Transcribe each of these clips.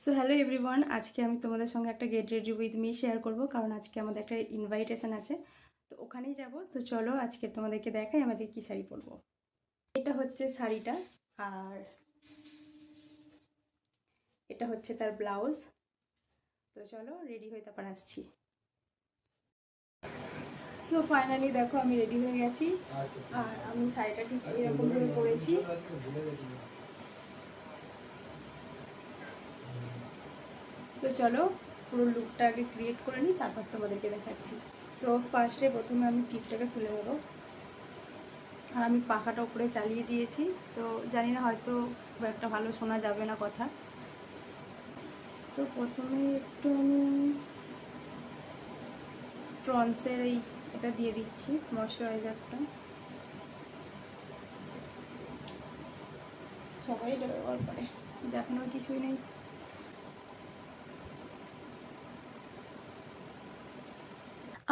So hello everyone, আজকে আমি তোমাদের সঙ্গে একটা get ready with me share করব, কারণ আজকে আমাদের একটা ইনভাইটেশন আছে। তো ওখানেই যাব। তো চলো আজকে তোমাদেরকে দেখাই আমি আজকে কী শাড়ি পরবো। এটা হচ্ছে শাড়িটা, আর এটা হচ্ছে তার ব্লাউজ। তো চলো রেডি হয়ে তারপর আসছি। সো ফাইনালি দেখো আমি রেডি হয়ে গেছি, আর আমি শাড়িটা ঠিক এরকমভাবে পরেছি। তো চলো পুরো লুকটা আগে ক্রিয়েট করে নিই, তারপর তোমাদেরকে দেখাচ্ছি। তো প্রথমে আমি টিপটাকে তুলে নেবো, আর আমি পাখাটা উপরে চালিয়ে দিয়েছি। তো জানি না, হয়তো খুব একটা ভালো শোনা যাবে না কথা। তো প্রথমে একটু আমি প্রন্সের এটা দিয়ে দিচ্ছি, ময়শ্চারাইজারটা। সবাই এটা ব্যবহার করে, দেখানোর কিছুই নেই।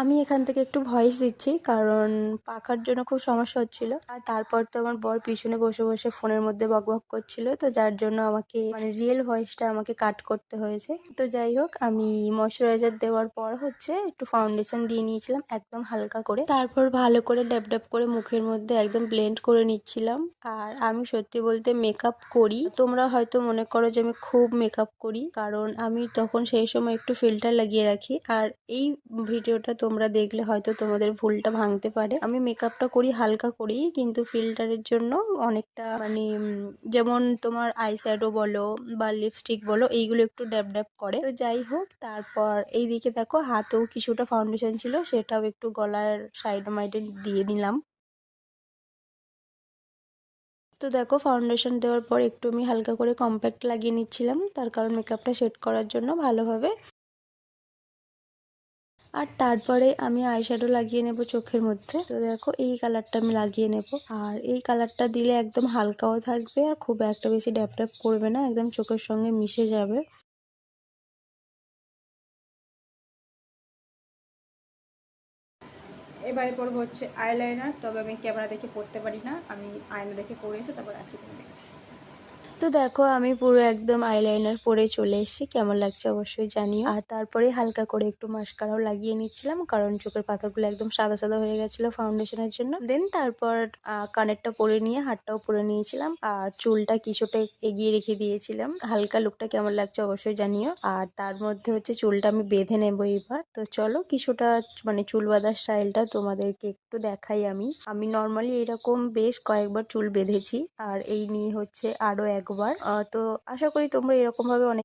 আমি এখান থেকে একটু ভয়েস দিচ্ছি, কারণ পাখার জন্য খুব সমস্যা হচ্ছিল। আর তারপর তো আমার বর পিছনে বসে বসে ফোনের মধ্যে বকবক করছিল, তো যার জন্য আমাকে রিয়েল ভয়েসটা আমাকে কাট করতে হয়েছে। তো যাই হোক, আমি ময়শ্চারাইজার দেওয়ার পর একটু ফাউন্ডেশন দিয়ে নিয়েছিলাম একদম হালকা করে। তারপর ভালো করে ড্যাব ড্যাব করে মুখের মধ্যে একদম ব্লেন্ড করে নিচ্ছিলাম। আর আমি সত্যি বলতে মেকআপ করি, তোমরা হয়তো মনে করো যে আমি খুব মেকআপ করি, কারণ আমি তখন সেই সময় একটু ফিল্টার লাগিয়ে রাখি। আর এই ভিডিওটা তোমরা দেখলে হয়তো তোমাদের ভুলটা ভাঙতে পারে। আমি মেকআপটা করি হালকা করি, কিন্তু ফিল্টারের জন্য অনেকটা যেমন তোমার আই শ্যাডো বলো বা লিপস্টিক বলো, এইগুলো একটু ড্যাব ড্যাব করে। তো যাই হোক, তারপর এইদিকে দেখো হাতেও কিছুটা ফাউন্ডেশন ছিল, সেটাও একটু গলার সাইড মাইডে দিয়ে দিলাম। তো দেখো ফাউন্ডেশন দেওয়ার পর একটু আমি হালকা করে কম্প্যাক্ট লাগিয়ে নিচ্ছিলাম, তার কারণ মেকআপটা সেট করার জন্য ভালোভাবে। আর তারপরে আমি আইশ্যাডো লাগিয়ে নেব চোখের মধ্যে। তো দেখো এই কালারটা আমি লাগিয়ে নেব, আর এই কালারটা দিলে একদম হালকাও থাকবে আর খুব একটা বেশি ড্যাপ ড্যাপ করবে না, একদম চোখের সঙ্গে মিশে যাবে। এবারে পরবো হচ্ছে আইলাইনার, তবে আমি ক্যামেরা দেখে পড়তে পারি না, আমি আয়না দেখে পড়েছি, তারপর আসি তোমাদের কাছে। তো দেখো আমি পুরো একদম আইলাইনার পরে চলে এসেছি, কেমন লাগছে অবশ্যই জানিও। আর তারপরে হালকা করে একটু মাস্কারাও লাগিয়ে নিচ্ছিলাম, কারণ চোখের পাতাগুলো একদম সাদা সাদা হয়ে গেছিলো ফাউন্ডেশনের জন্য। দেন তারপর কানেরটা পরে নিয়ে হাতটাও পরে নিয়েছিলাম, আর চুলটা কিছুটা এগিয়ে রেখে দিয়েছিলাম। হালকা লুকটা কেমন লাগছে অবশ্যই জানিও। আর তার মধ্যে হচ্ছে চুলটা আমি বেঁধে নেবো এবার। তো চলো কিছুটা চুল বাঁধার স্টাইলটা তোমাদেরকে একটু দেখাই। আমি নর্মালি এরকম বেশ কয়েকবার চুল বেঁধেছি, আর এই নিয়ে হচ্ছে আরো একবার। তো আশা করি তোমরা এরকম ভাবে অনেক